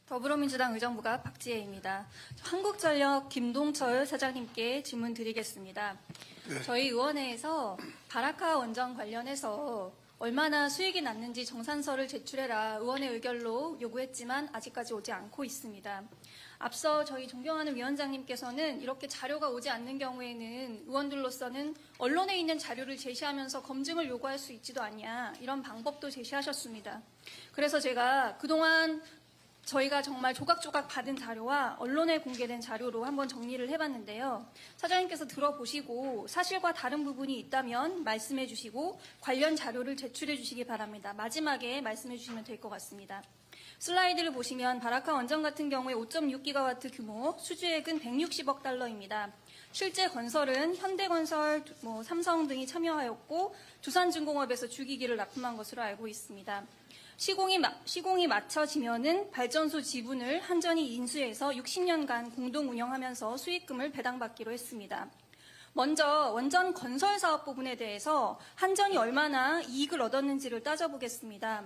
더불어민주당 의정부가 박지혜입니다. 한국전력 김동철 사장님께 질문 드리겠습니다. 네. 저희 의원회에서 바라카 원전 관련해서 얼마나 수익이 났는지 정산서를 제출해라 의원의 의결로 요구했지만 아직까지 오지 않고 있습니다. 앞서 저희 존경하는 위원장님께서는 이렇게 자료가 오지 않는 경우에는 의원들로서는 언론에 있는 자료를 제시하면서 검증을 요구할 수 있지도 않냐 이런 방법도 제시하셨습니다. 그래서 제가 그동안 저희가 정말 조각조각 받은 자료와 언론에 공개된 자료로 한번 정리를 해봤는데요. 사장님께서 들어보시고 사실과 다른 부분이 있다면 말씀해 주시고 관련 자료를 제출해 주시기 바랍니다. 마지막에 말씀해 주시면 될 것 같습니다. 슬라이드를 보시면 바라카 원전 같은 경우에 5.6기가와트 규모, 수주액은 160억 달러입니다. 실제 건설은 현대건설, 삼성 등이 참여하였고 두산중공업에서 주기기를 납품한 것으로 알고 있습니다. 시공이 마쳐지면은 발전소 지분을 한전이 인수해서 60년간 공동 운영하면서 수익금을 배당받기로 했습니다. 먼저 원전 건설 사업 부분에 대해서 한전이 얼마나 이익을 얻었는지를 따져보겠습니다.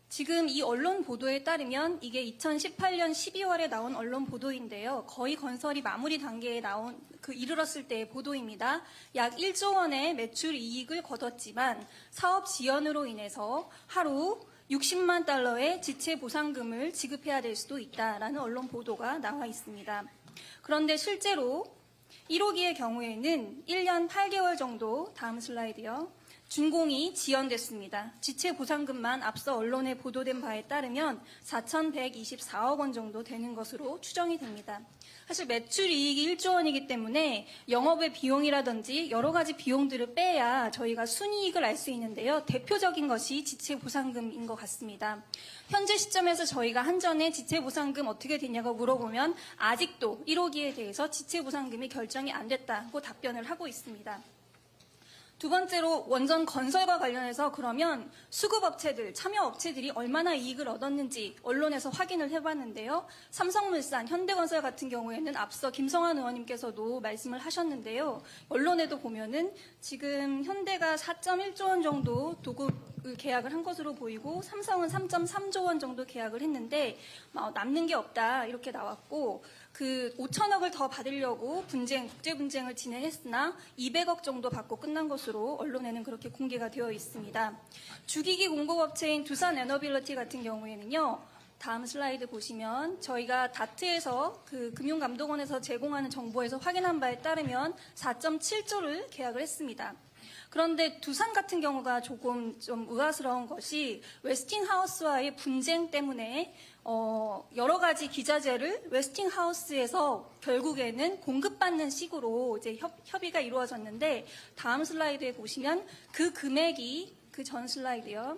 지금 이 언론 보도에 따르면 이게 2018년 12월에 나온 언론 보도인데요. 거의 건설이 마무리 단계에 이르렀을 때의 보도입니다. 약 1조 원의 매출 이익을 거뒀지만 사업 지연으로 인해서 하루 60만 달러의 지체 보상금을 지급해야 될 수도 있다라는 언론 보도가 나와 있습니다. 그런데 실제로 1호기의 경우에는 1년 8개월 정도, 다음 슬라이드요. 준공이 지연됐습니다. 지체 보상금만 앞서 언론에 보도된 바에 따르면 4,124억 원 정도 되는 것으로 추정이 됩니다. 사실 매출 이익이 1조 원이기 때문에 영업의 비용이라든지 여러 가지 비용들을 빼야 저희가 순이익을 알 수 있는데요. 대표적인 것이 지체 보상금인 것 같습니다. 현재 시점에서 저희가 한전에 지체 보상금 어떻게 되냐고 물어보면 아직도 1호기에 대해서 지체 보상금이 결정이 안 됐다고 답변을 하고 있습니다. 두 번째로 원전 건설과 관련해서 그러면 수급업체들, 참여업체들이 얼마나 이익을 얻었는지 언론에서 확인을 해봤는데요. 삼성물산, 현대건설 같은 경우에는 앞서 김성환 의원님께서도 말씀을 하셨는데요. 언론에도 보면은 지금 현대가 4.1조 원 정도 도급을 계약을 한 것으로 보이고 삼성은 3.3조 원 정도 계약을 했는데 남는 게 없다 이렇게 나왔고 그 5천억을 더 받으려고 국제 분쟁을 진행했으나 200억 정도 받고 끝난 것으로 언론에는 그렇게 공개가 되어 있습니다. 주기기 공급업체인 두산에너빌리티 같은 경우에는요. 다음 슬라이드 보시면 저희가 다트에서 그 금융감독원에서 제공하는 정보에서 확인한 바에 따르면 4.7조를 계약을 했습니다. 그런데 두산 같은 경우가 조금 좀 의아스러운 것이 웨스팅하우스와의 분쟁 때문에 여러 가지 기자재를 웨스팅하우스에서 결국에는 공급받는 식으로 이제 협의가 이루어졌는데 다음 슬라이드에 보시면 그 금액이 그 전 슬라이드요.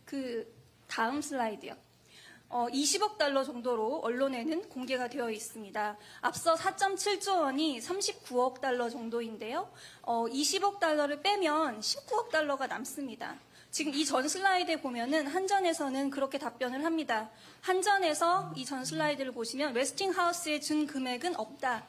그 다음 슬라이드요. 20억 달러 정도로 언론에는 공개가 되어 있습니다. 앞서 4.7조 원이 39억 달러 정도인데요. 20억 달러를 빼면 19억 달러가 남습니다. 지금 이 전 슬라이드에 보면은 한전에서는 그렇게 답변을 합니다. 한전에서 이 전 슬라이드를 보시면 웨스팅하우스에 준 금액은 없다.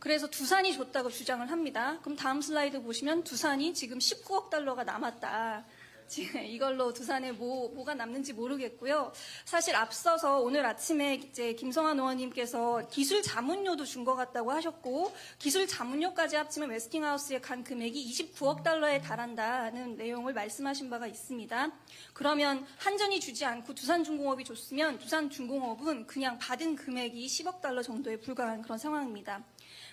그래서 두산이 줬다고 주장을 합니다. 그럼 다음 슬라이드 보시면 두산이 지금 19억 달러가 남았다. 지금 이걸로 두산에 뭐가 남는지 모르겠고요. 사실 앞서서 오늘 아침에 이제 김성환 의원님께서 기술 자문료도 준 것 같다고 하셨고 기술 자문료까지 합치면 웨스팅하우스에 간 금액이 29억 달러에 달한다는 내용을 말씀하신 바가 있습니다. 그러면 한전이 주지 않고 두산중공업이 줬으면 두산중공업은 그냥 받은 금액이 10억 달러 정도에 불과한 그런 상황입니다.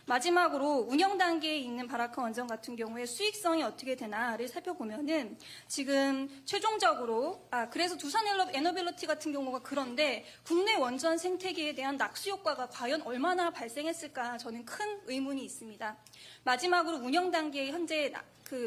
마지막으로 운영 단계에 있는 바라카 원전 같은 경우에 수익성이 어떻게 되나를 살펴보면은 지금 최종적으로 그래서 두산에너빌리티 같은 경우가 그런데 국내 원전 생태계에 대한 낙수 효과가 과연 얼마나 발생했을까 저는 큰 의문이 있습니다. 마지막으로 운영 단계에 현재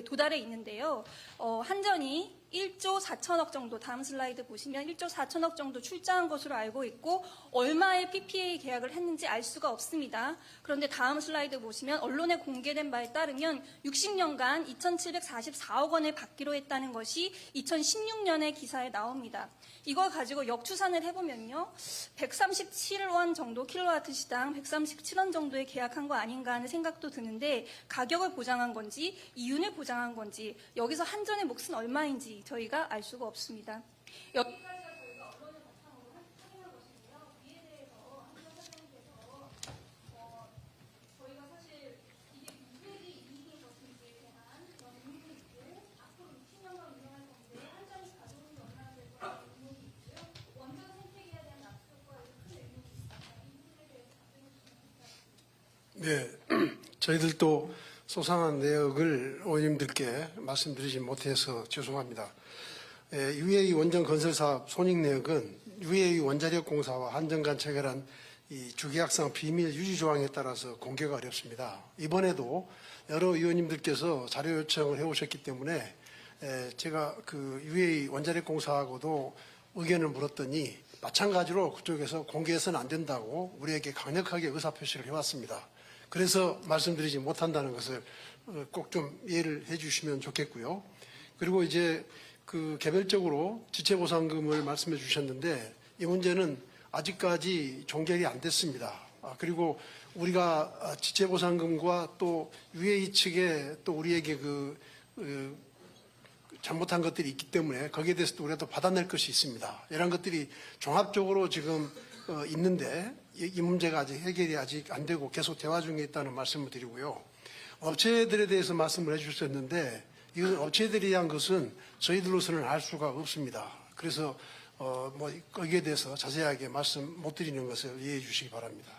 도달해 있는데요. 한전이 1조 4천억 정도, 다음 슬라이드 보시면 1조 4천억 정도 출자한 것으로 알고 있고 얼마의 PPA 계약을 했는지 알 수가 없습니다. 그런데 다음 슬라이드 보시면 언론에 공개된 바에 따르면 60년간 2,744억 원을 받기로 했다는 것이 2016년의 기사에 나옵니다. 이걸 가지고 역추산을 해보면요. 137원 정도 킬로와트 시당 137원 정도에 계약한 거 아닌가 하는 생각도 드는데 가격을 보장한 건지 이윤을 보장한 건지 여기서 한전의 몫은 얼마인지 저희가 알 수가 없습니다. 여기까지가 저희가 언론을 바탕으로 확인한 것인데요. 이에 대해서 한국 사장님께서 저희가 사실 이게 누구에게 이익인 것인지에 대한 그런 의문이 있고 앞으로 60년간 운영할 건데 한 점이 가져오는 게 얼마나 될 거라는 의문이 있고요. 원전 생태계에 대한 압수효과에 큰 의문이 있습니다. 이 부분에 대해서 답변해 주시면 감사하겠습니다. 네, 저희들도 소상한 내역을 의원님들께 말씀드리지 못해서 죄송합니다. UAE 원전 건설 사업 손익 내역은 UAE 원자력 공사와 한전간 체결한 이 주계약상 비밀 유지 조항에 따라서 공개가 어렵습니다. 이번에도 여러 의원님들께서 자료 요청을 해오셨기 때문에 제가 그 UAE 원자력 공사하고도 의견을 물었더니 마찬가지로 그쪽에서 공개해서는 안 된다고 우리에게 강력하게 의사표시를 해왔습니다. 그래서 말씀드리지 못한다는 것을 꼭 좀 이해를 해주시면 좋겠고요. 그리고 이제 그 개별적으로 지체보상금을 말씀해 주셨는데 이 문제는 아직까지 종결이 안 됐습니다. 그리고 우리가 지체보상금과 또 UAE 측에 또 우리에게 잘못한 것들이 있기 때문에 거기에 대해서도 우리가 또 받아낼 것이 있습니다. 이런 것들이 종합적으로 지금 있는데 이 문제가 해결이 아직 안 되고 계속 대화 중에 있다는 말씀을 드리고요. 업체들에 대해서 말씀을 해주셨는데 이 업체들에 대한 것은 저희들로서는 알 수가 없습니다. 그래서 거기에 대해서 자세하게 말씀 못 드리는 것을 이해해 주시기 바랍니다.